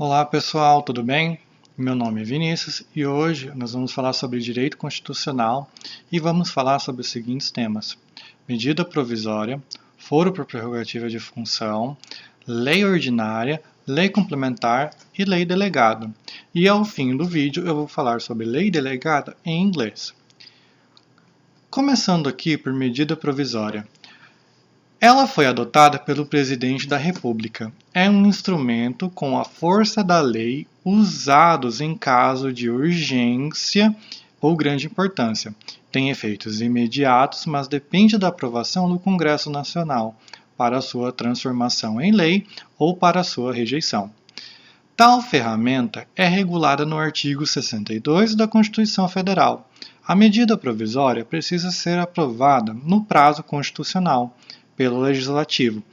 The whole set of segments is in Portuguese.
Olá pessoal, tudo bem? Meu nome é Vinícius e hoje nós vamos falar sobre direito constitucional e vamos falar sobre os seguintes temas: medida provisória, foro por prerrogativa de função, lei ordinária, lei complementar e lei delegada. E ao fim do vídeo eu vou falar sobre lei delegada em inglês. Começando aqui por medida provisória. Ela foi adotada pelo Presidente da República. É um instrumento com a força da lei usados em caso de urgência ou grande importância. Tem efeitos imediatos, mas depende da aprovação do Congresso Nacional para sua transformação em lei ou para sua rejeição. Tal ferramenta é regulada no artigo 62 da Constituição Federal. A medida provisória precisa ser aprovada no prazo constitucional pelo Legislativo.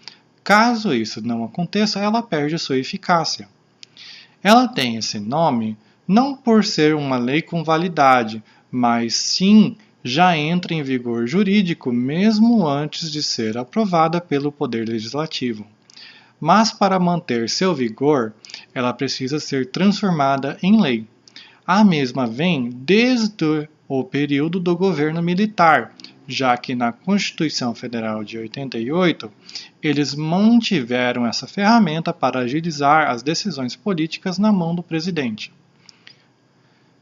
Caso isso não aconteça, ela perde sua eficácia. Ela tem esse nome não por ser uma lei com validade, mas sim já entra em vigor jurídico mesmo antes de ser aprovada pelo Poder Legislativo. Mas para manter seu vigor, ela precisa ser transformada em lei. A mesma vem desde o período do governo militar, já que na Constituição Federal de 88, eles mantiveram essa ferramenta para agilizar as decisões políticas na mão do presidente.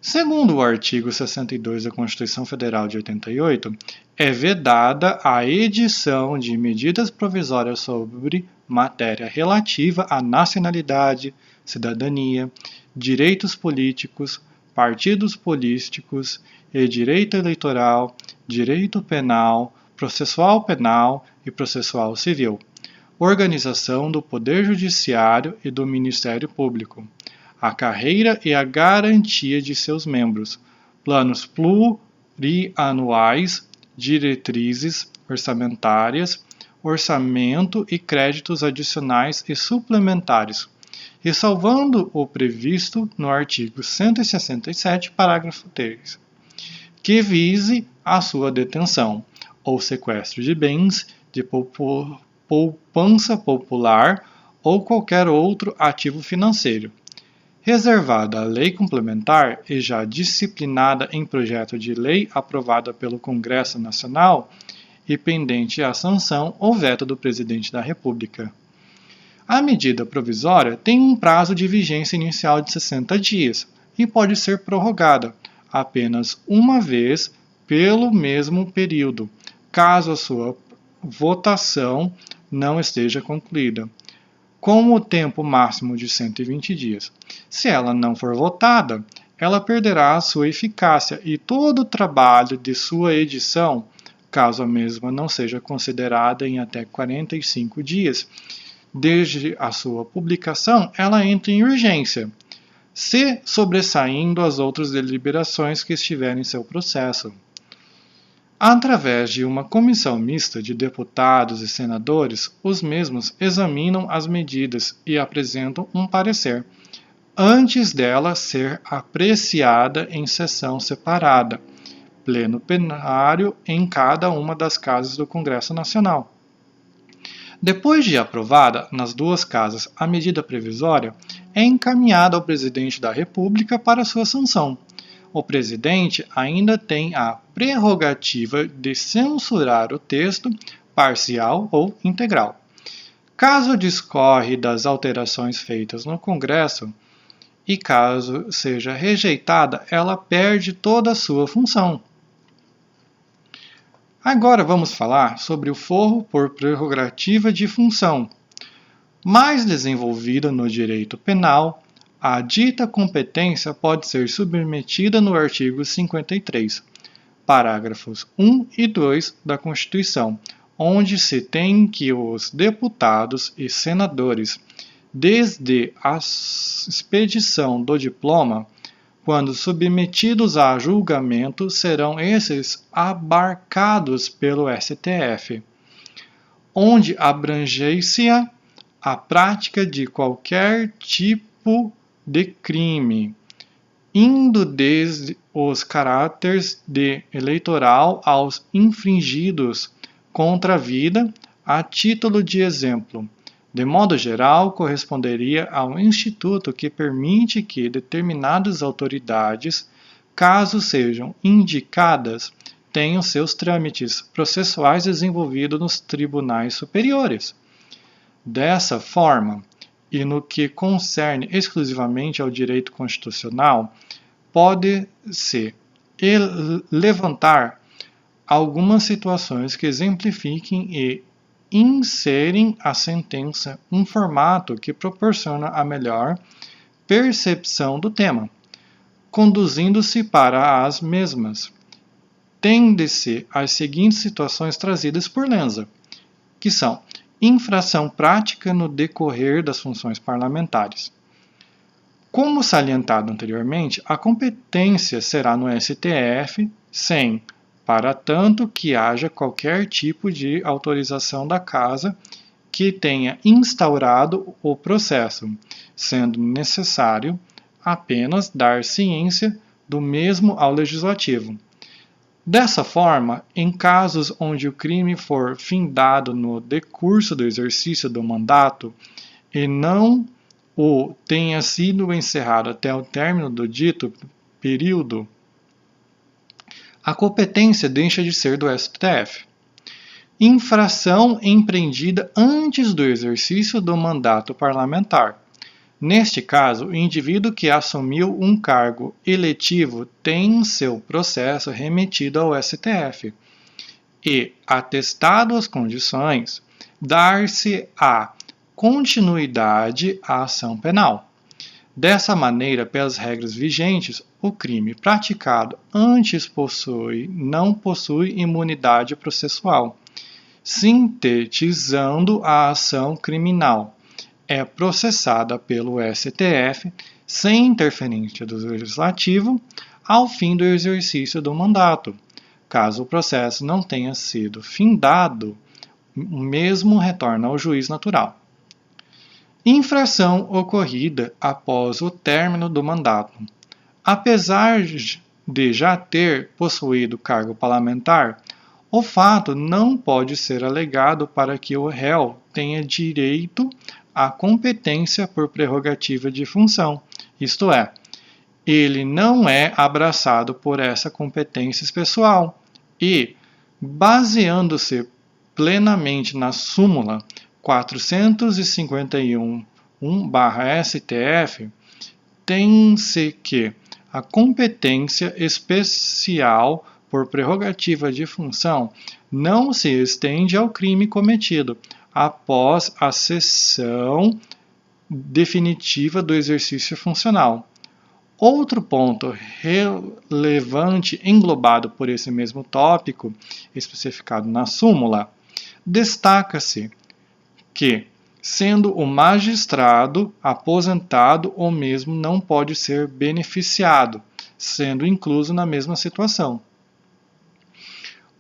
Segundo o artigo 62 da Constituição Federal de 88, é vedada a edição de medidas provisórias sobre matéria relativa à nacionalidade, cidadania, direitos políticos, partidos políticos e direito eleitoral, direito penal e processual civil, organização do Poder Judiciário e do Ministério Público, a carreira e a garantia de seus membros, planos plurianuais, diretrizes orçamentárias, orçamento e créditos adicionais e suplementares, ressalvando o previsto no artigo 167, parágrafo 3, que vise a sua detenção ou sequestro de bens, de poupança popular ou qualquer outro ativo financeiro, reservada à lei complementar e já disciplinada em projeto de lei aprovada pelo Congresso Nacional e pendente a sanção ou veto do Presidente da República. A medida provisória tem um prazo de vigência inicial de 60 dias e pode ser prorrogada apenas uma vez pelo mesmo período, caso a sua votação não esteja concluída, com o tempo máximo de 120 dias. Se ela não for votada, ela perderá a sua eficácia e todo o trabalho de sua edição, caso a mesma não seja considerada em até 45 dias. Desde a sua publicação, ela entra em urgência, se sobressaindo as outras deliberações que estiverem em seu processo. Através de uma comissão mista de deputados e senadores, os mesmos examinam as medidas e apresentam um parecer, antes dela ser apreciada em sessão separada, pleno plenário em cada uma das casas do Congresso Nacional. Depois de aprovada nas duas casas, a medida provisória é encaminhada ao Presidente da República para sua sanção. O Presidente ainda tem a prerrogativa de censurar o texto, parcial ou integral. Caso discorre das alterações feitas no Congresso e caso seja rejeitada, ela perde toda a sua função. Agora vamos falar sobre o foro por prerrogativa de função. Mais desenvolvida no direito penal, a dita competência pode ser submetida no artigo 53, parágrafos 1 e 2 da Constituição, onde se tem que os deputados e senadores, desde a expedição do diploma, quando submetidos a julgamento, serão esses abarcados pelo STF, onde abrange-se a prática de qualquer tipo de crime, indo desde os caráteres de eleitoral aos infringidos contra a vida, a título de exemplo, De modo geral, corresponderia ao instituto que permite que determinadas autoridades, caso sejam indicadas, tenham seus trâmites processuais desenvolvidos nos tribunais superiores. Dessa forma, e no que concerne exclusivamente ao direito constitucional, pode-se levantar algumas situações que exemplifiquem e inserem a sentença um formato que proporciona a melhor percepção do tema, conduzindo-se para as mesmas. Tende-se às seguintes situações trazidas por Lenza, que são infração prática no decorrer das funções parlamentares. Como salientado anteriormente, a competência será no STF, sem, para tanto, que haja qualquer tipo de autorização da Casa que tenha instaurado o processo, sendo necessário apenas dar ciência do mesmo ao Legislativo. Dessa forma, em casos onde o crime for findado no decurso do exercício do mandato e não o tenha sido encerrado até o término do dito período, a competência deixa de ser do STF. Infração empreendida antes do exercício do mandato parlamentar. Neste caso, o indivíduo que assumiu um cargo eletivo tem seu processo remetido ao STF e, atestado as condições, dar-se-á continuidade à ação penal. Dessa maneira, pelas regras vigentes, o crime praticado antes não possui imunidade processual, sintetizando a ação criminal. É processada pelo STF sem interferência do Legislativo ao fim do exercício do mandato. Caso o processo não tenha sido findado, o mesmo retorna ao juiz natural. Infração ocorrida após o término do mandato. Apesar de já ter possuído cargo parlamentar, o fato não pode ser alegado para que o réu tenha direito à competência por prerrogativa de função, isto é, ele não é abraçado por essa competência pessoal e, baseando-se plenamente na súmula 451/STF, tem-se que a competência especial por prerrogativa de função não se estende ao crime cometido após a cessão definitiva do exercício funcional. Outro ponto relevante englobado por esse mesmo tópico, especificado na súmula, destaca-se que, sendo o magistrado aposentado ou mesmo não pode ser beneficiado, sendo incluso na mesma situação.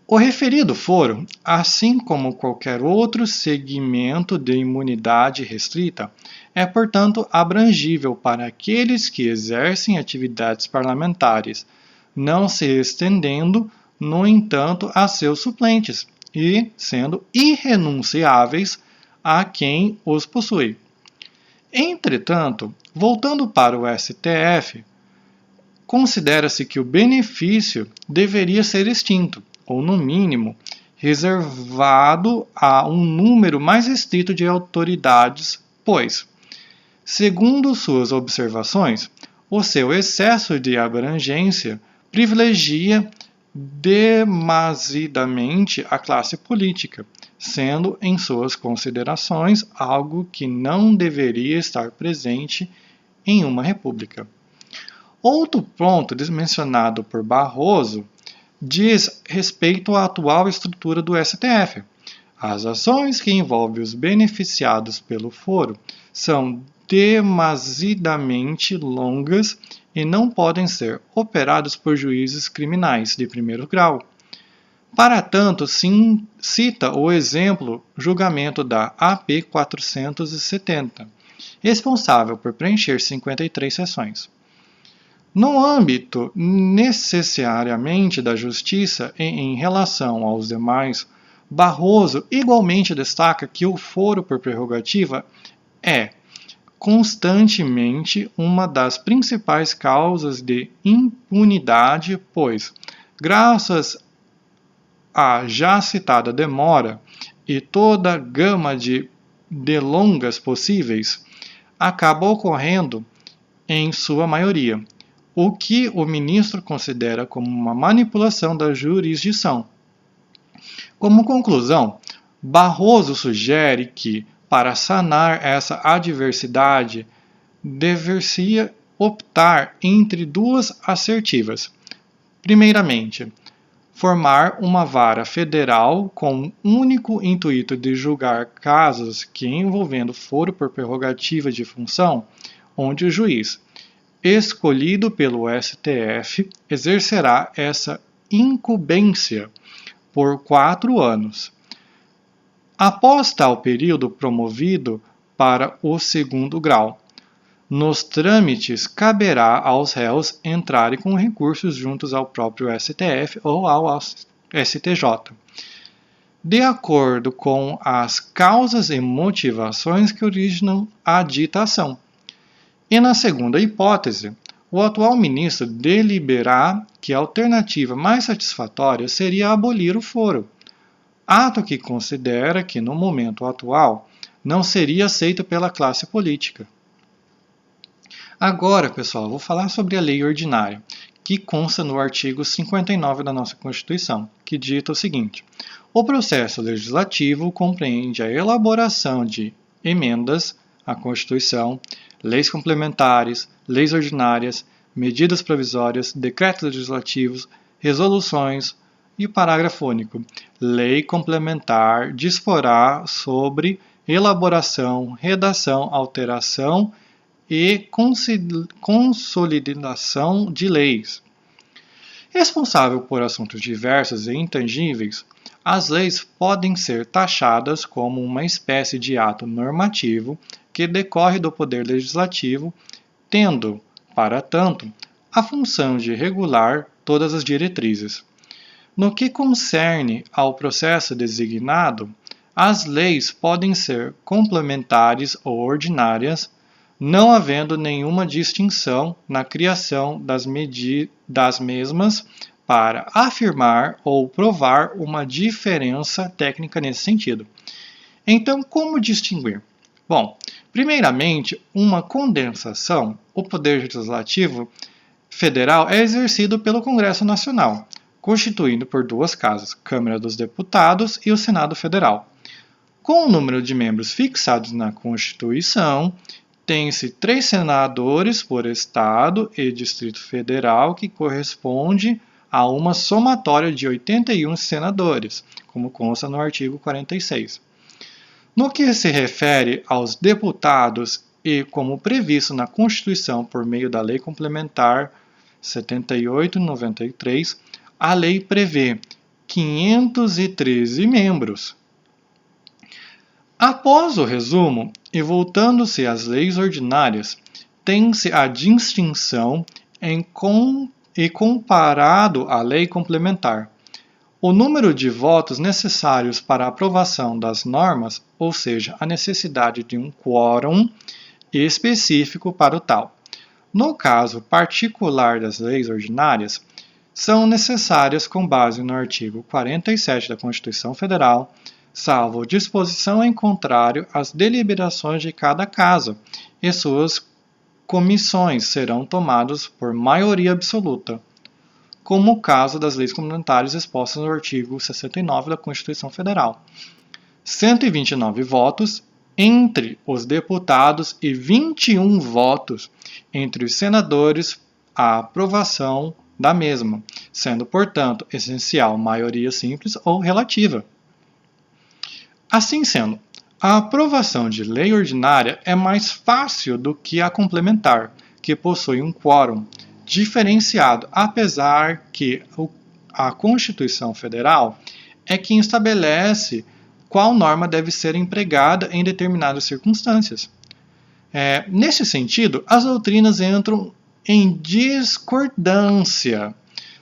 O referido foro, assim como qualquer outro segmento de imunidade restrita, é, portanto, abrangível para aqueles que exercem atividades parlamentares, não se estendendo, no entanto, a seus suplentes e sendo irrenunciáveis a quem os possui. Entretanto, voltando para o STF, considera-se que o benefício deveria ser extinto, ou no mínimo, reservado a um número mais restrito de autoridades, pois, segundo suas observações, o seu excesso de abrangência privilegia demasiadamente a classe política, sendo em suas considerações algo que não deveria estar presente em uma república. Outro ponto mencionado por Barroso diz respeito à atual estrutura do STF. As ações que envolvem os beneficiados pelo foro são demasiadamente longas e não podem ser operadas por juízes criminais de primeiro grau. Para tanto, cita o exemplo julgamento da AP 470, responsável por preencher 53 sessões. No âmbito necessariamente da justiça e em relação aos demais Barroso igualmente destaca que o foro por prerrogativa é constantemente uma das principais causas de impunidade, pois, graças à já citada demora e toda a gama de delongas possíveis, acaba ocorrendo em sua maioria, o que o ministro considera como uma manipulação da jurisdição. Como conclusão, Barroso sugere que, para sanar essa adversidade, deveria optar entre duas assertivas. Primeiramente, formar uma vara federal com o único intuito de julgar casos que envolvendo foro por prerrogativa de função, onde o juiz, escolhido pelo STF, exercerá essa incumbência por 4 anos. Após tal período promovido para o segundo grau, nos trâmites caberá aos réus entrarem com recursos juntos ao próprio STF ou ao STJ, de acordo com as causas e motivações que originam a dita ação. E na segunda hipótese, o atual ministro deliberará que a alternativa mais satisfatória seria abolir o foro, ato que considera que no momento atual não seria aceito pela classe política. Agora, pessoal, vou falar sobre a lei ordinária, que consta no artigo 59 da nossa Constituição, que dita o seguinte: o processo legislativo compreende a elaboração de emendas à Constituição, leis complementares, leis ordinárias, medidas provisórias, decretos legislativos, resoluções e parágrafo único. Lei complementar disporá sobre elaboração, redação, alteração e consolidação de leis. Responsável por assuntos diversos e intangíveis, as leis podem ser taxadas como uma espécie de ato normativo que decorre do poder legislativo, tendo, para tanto, a função de regular todas as diretrizes. No que concerne ao processo designado, as leis podem ser complementares ou ordinárias, não havendo nenhuma distinção na criação das mesmas para afirmar ou provar uma diferença técnica nesse sentido. Então, como distinguir? Bom, primeiramente, uma condensação, o Poder Legislativo Federal é exercido pelo Congresso Nacional, constituído por 2 casas, Câmara dos Deputados e o Senado Federal. Com o número de membros fixados na Constituição, tem-se 3 senadores por Estado e Distrito Federal, que corresponde a uma somatória de 81 senadores, como consta no artigo 46. No que se refere aos deputados e como previsto na Constituição por meio da Lei Complementar 78/93, a lei prevê 513 membros. Após o resumo, e voltando-se às leis ordinárias, tem-se a distinção e comparado à lei complementar. O número de votos necessários para a aprovação das normas, ou seja, a necessidade de um quórum específico para o tal. No caso particular das leis ordinárias, são necessárias com base no artigo 47 da Constituição Federal, salvo disposição em contrário, as deliberações de cada casa e suas comissões serão tomadas por maioria absoluta, como o caso das leis complementares expostas no artigo 69 da Constituição Federal. 129 votos entre os deputados e 21 votos entre os senadores à aprovação da mesma, sendo, portanto, essencial maioria simples ou relativa. Assim sendo, a aprovação de lei ordinária é mais fácil do que a complementar, que possui um quórum diferenciado, apesar que a Constituição Federal é quem estabelece qual norma deve ser empregada em determinadas circunstâncias. Nesse sentido, as doutrinas entram em discordância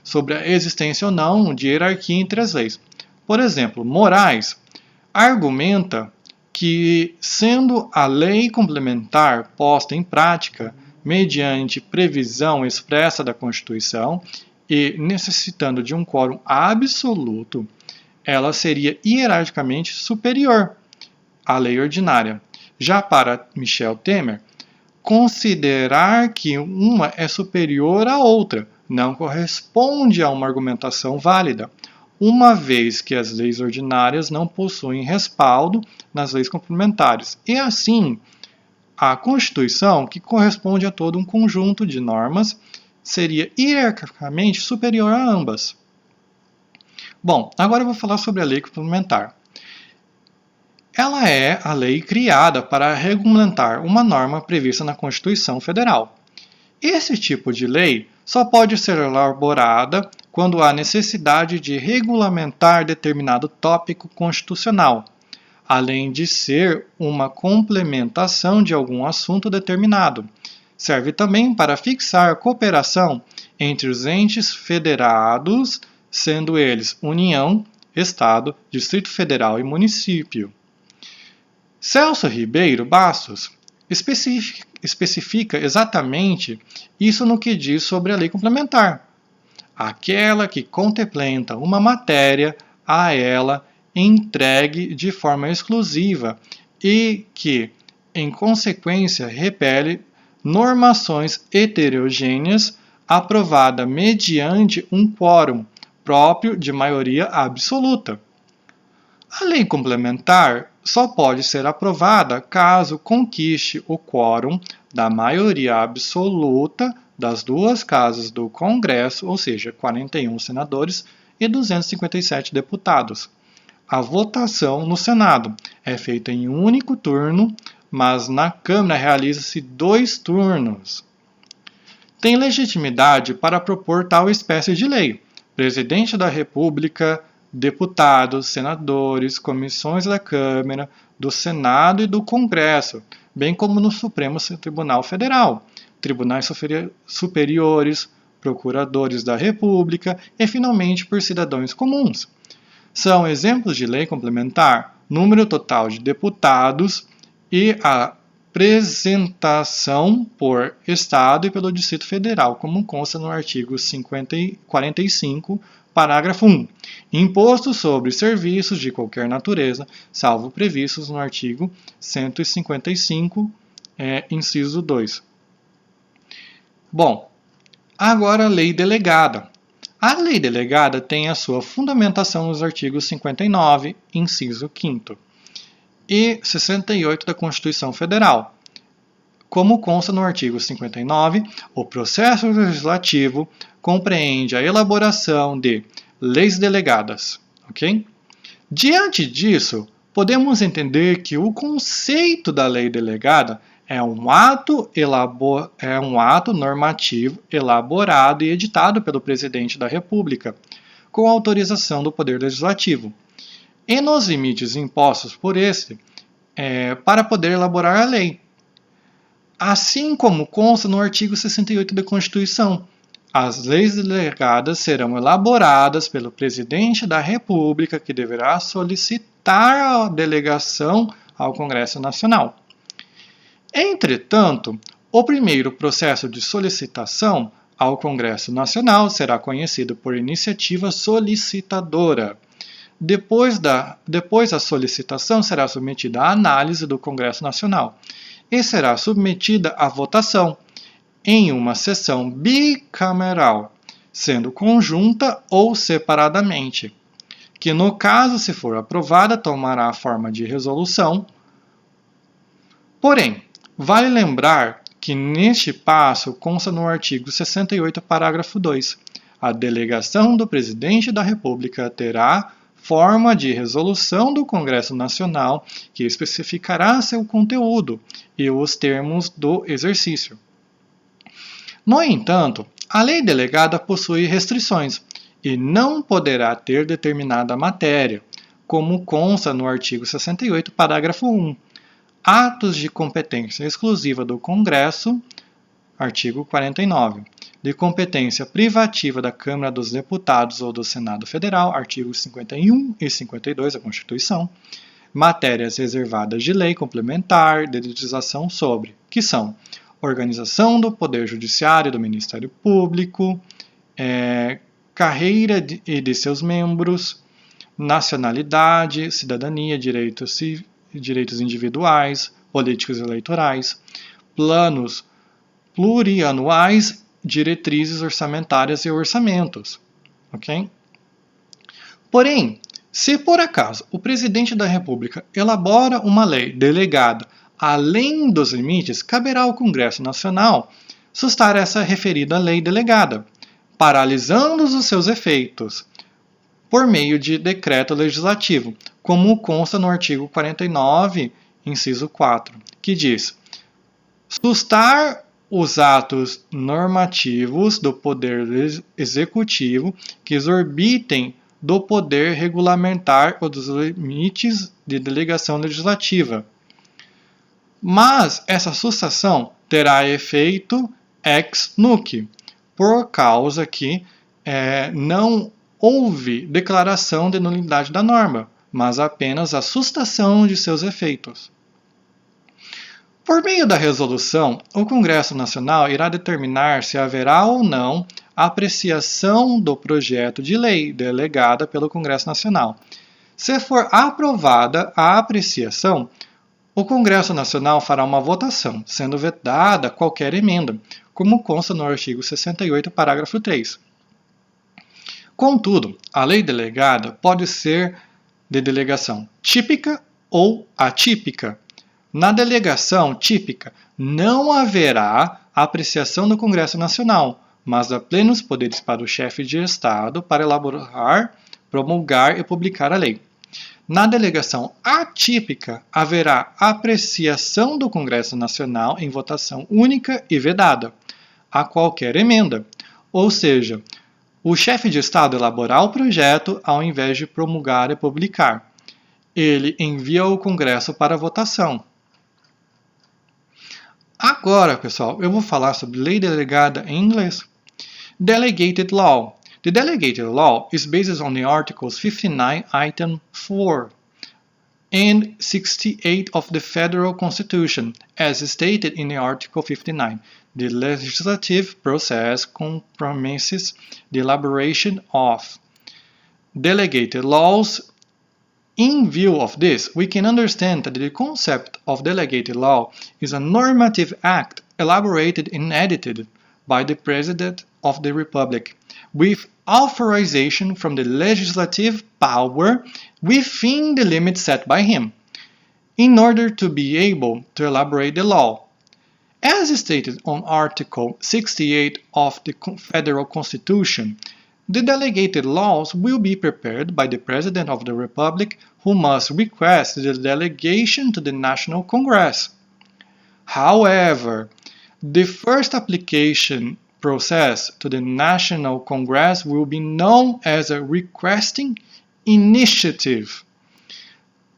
sobre a existência ou não de hierarquia entre as leis. Por exemplo, Moraes argumenta que, sendo a lei complementar posta em prática mediante previsão expressa da Constituição e necessitando de um quórum absoluto, ela seria hierarquicamente superior à lei ordinária. Já para Michel Temer, considerar que uma é superior à outra não corresponde a uma argumentação válida, uma vez que as leis ordinárias não possuem respaldo nas leis complementares. E assim, a Constituição, que corresponde a todo um conjunto de normas, seria hierarquicamente superior a ambas. Bom, agora eu vou falar sobre a lei complementar. Ela é a lei criada para regulamentar uma norma prevista na Constituição Federal. Esse tipo de lei só pode ser elaborada quando há necessidade de regulamentar determinado tópico constitucional, além de ser uma complementação de algum assunto determinado. Serve também para fixar a cooperação entre os entes federados, sendo eles União, Estado, Distrito Federal e Município. Celso Ribeiro Bastos especifica exatamente isso no que diz sobre a lei complementar. Aquela que contempla uma matéria a ela entregue de forma exclusiva e que, em consequência, repele normações heterogêneas aprovada mediante um quórum próprio de maioria absoluta. A lei complementar só pode ser aprovada caso conquiste o quórum da maioria absoluta das duas casas do Congresso, ou seja, 41 senadores e 257 deputados. A votação no Senado é feita em um único turno, mas na Câmara realiza-se 2 turnos. Tem legitimidade para propor tal espécie de lei: Presidente da República, deputados, senadores, comissões da Câmara, do Senado e do Congresso, bem como no Supremo Tribunal Federal, tribunais superiores, procuradores da República e, finalmente, por cidadãos comuns. São exemplos de lei complementar: número total de deputados e a apresentação por Estado e pelo Distrito Federal, como consta no artigo 45, parágrafo 1. Imposto sobre serviços de qualquer natureza, salvo previstos no artigo 155, inciso 2. Bom, agora a lei delegada. A lei delegada tem a sua fundamentação nos artigos 59, inciso 5º, e 68 da Constituição Federal. Como consta no artigo 59, o processo legislativo compreende a elaboração de leis delegadas. Okay? Diante disso, podemos entender que o conceito da lei delegada é um ato normativo elaborado e editado pelo Presidente da República, com autorização do Poder Legislativo, e nos limites impostos por este, para poder elaborar a lei. Assim como consta no artigo 68 da Constituição, as leis delegadas serão elaboradas pelo Presidente da República, que deverá solicitar a delegação ao Congresso Nacional. Entretanto, o primeiro processo de solicitação ao Congresso Nacional será conhecido por iniciativa solicitadora. Depois a solicitação será submetida à análise do Congresso Nacional e será submetida à votação em uma sessão bicameral, sendo conjunta ou separadamente, que no caso, se for aprovada, tomará a forma de resolução. Porém, vale lembrar que neste passo consta no artigo 68, parágrafo 2, a delegação do Presidente da República terá forma de resolução do Congresso Nacional que especificará seu conteúdo e os termos do exercício. No entanto, a lei delegada possui restrições e não poderá ter determinada matéria, como consta no artigo 68, parágrafo 1. Atos de competência exclusiva do Congresso, artigo 49. de competência privativa da Câmara dos Deputados ou do Senado Federal, artigos 51 e 52 da Constituição, matérias reservadas de lei complementar de legislação sobre, que são organização do Poder Judiciário e do Ministério Público, carreira e de seus membros, nacionalidade, cidadania, direitos individuais, políticos eleitorais, planos plurianuais, diretrizes orçamentárias e orçamentos. Ok? Porém, se por acaso o presidente da República elabora uma lei delegada além dos limites, caberá ao Congresso Nacional sustar essa referida lei delegada, paralisando os seus efeitos por meio de decreto legislativo, como consta no artigo 49, inciso 4, que diz: sustar os atos normativos do Poder Executivo que exorbitem do poder regulamentar ou dos limites de delegação legislativa. Mas essa sustação terá efeito ex nunc, por causa que não houve declaração de nulidade da norma, mas apenas a sustação de seus efeitos. Por meio da resolução, o Congresso Nacional irá determinar se haverá ou não apreciação do projeto de lei delegada pelo Congresso Nacional. Se for aprovada a apreciação, o Congresso Nacional fará uma votação, sendo vedada qualquer emenda, como consta no artigo 68, parágrafo 3. Contudo, a lei delegada pode ser de delegação típica ou atípica. Na delegação típica, não haverá apreciação do Congresso Nacional, mas há plenos poderes para o chefe de Estado para elaborar, promulgar e publicar a lei. Na delegação atípica, haverá apreciação do Congresso Nacional em votação única e vedada a qualquer emenda, ou seja, o chefe de Estado elaborar o projeto ao invés de promulgar e publicar. Ele envia ao Congresso para votação. Agora, pessoal, eu vou falar sobre lei delegada em inglês. Delegated law. The delegated law is based on the Articles 59, Item 4 and 68 of the Federal Constitution, as stated in the Article 59. The legislative process compromises the elaboration of delegated laws. In view of this, we can understand that the concept of delegated law is a normative act elaborated and edited by the President of the Republic, with authorization from the legislative power within the limits set by him, in order to be able to elaborate the law. As stated on Article 68 of the Federal Constitution, the delegated laws will be prepared by the President of the Republic, who must request the delegation to the National Congress. However, the first application process to the National Congress will be known as a requesting initiative.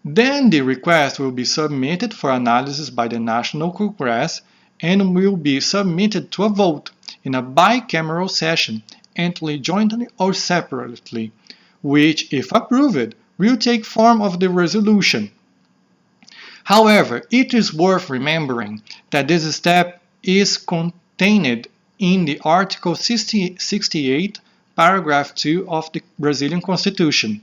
Then the request will be submitted for analysis by the National Congress and will be submitted to a vote in a bicameral session, ently jointly or separately, which, if approved, will take form of the resolution. However, it is worth remembering that this step is contained in the Article 68, paragraph 2 of the Brazilian Constitution.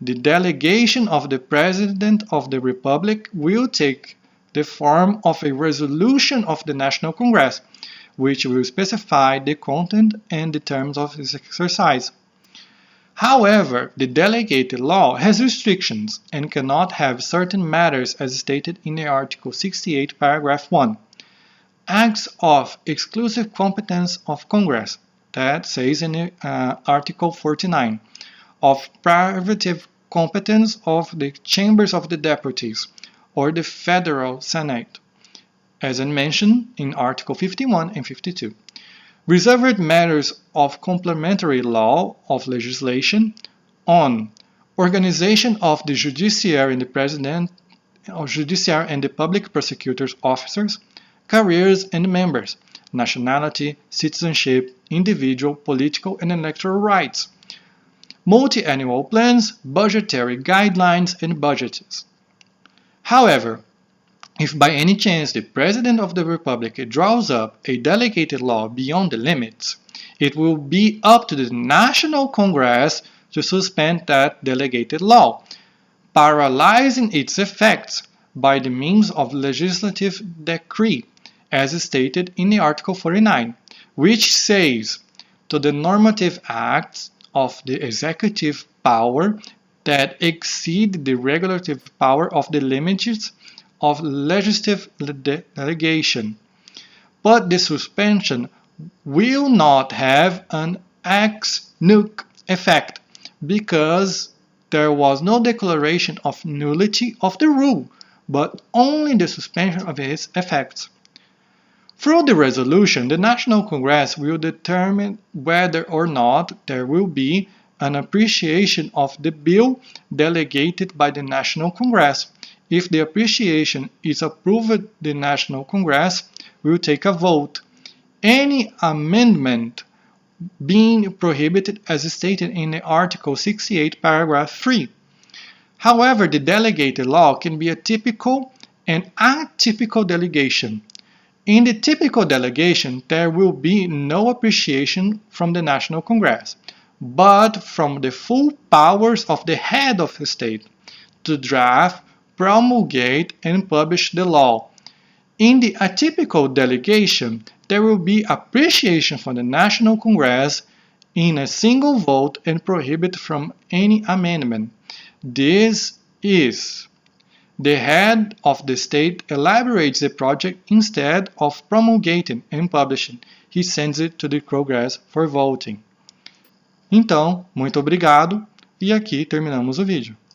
The delegation of the President of the Republic will take the form of a resolution of the National Congress, which will specify the content and the terms of its exercise. However, the delegated law has restrictions and cannot have certain matters as stated in the Article 68, paragraph 1. Acts of exclusive competence of Congress, that says in Article 49, of privative competence of the Chambers of the Deputies or the Federal Senate, as mentioned in Article 51 and 52. Reserved matters of complementary law of legislation on organization of the judiciary and the president of judiciary and the public prosecutor's officers, careers and members, nationality, citizenship, individual, political, and electoral rights, multi-annual plans, budgetary guidelines, and budgets. However, if by any chance the President of the Republic draws up a delegated law beyond the limits, it will be up to the National Congress to suspend that delegated law, paralyzing its effects by the means of legislative decree, as stated in the Article 49, which says, to the normative acts of the executive power that exceed the regulative power of the limits of legislative delegation. But the suspension will not have an ex nunc effect because there was no declaration of nullity of the rule, but only the suspension of its effects. Through the resolution, the National Congress will determine whether or not there will be an appreciation of the bill delegated by the National Congress. If the appreciation is approved, the National Congress will take a vote. Any amendment being prohibited as stated in the Article 68, paragraph 3. However, the delegated law can be a typical and atypical delegation. In the typical delegation, there will be no appreciation from the National Congress, but from the full powers of the head of the state to draft, promulgate, and publish the law. In the atypical delegation, there will be appreciation from the National Congress in a single vote and prohibited from any amendment. This is, the head of the state elaborates the project instead of promulgating and publishing. He sends it to the Congress for voting. Então, muito obrigado e aqui terminamos o vídeo.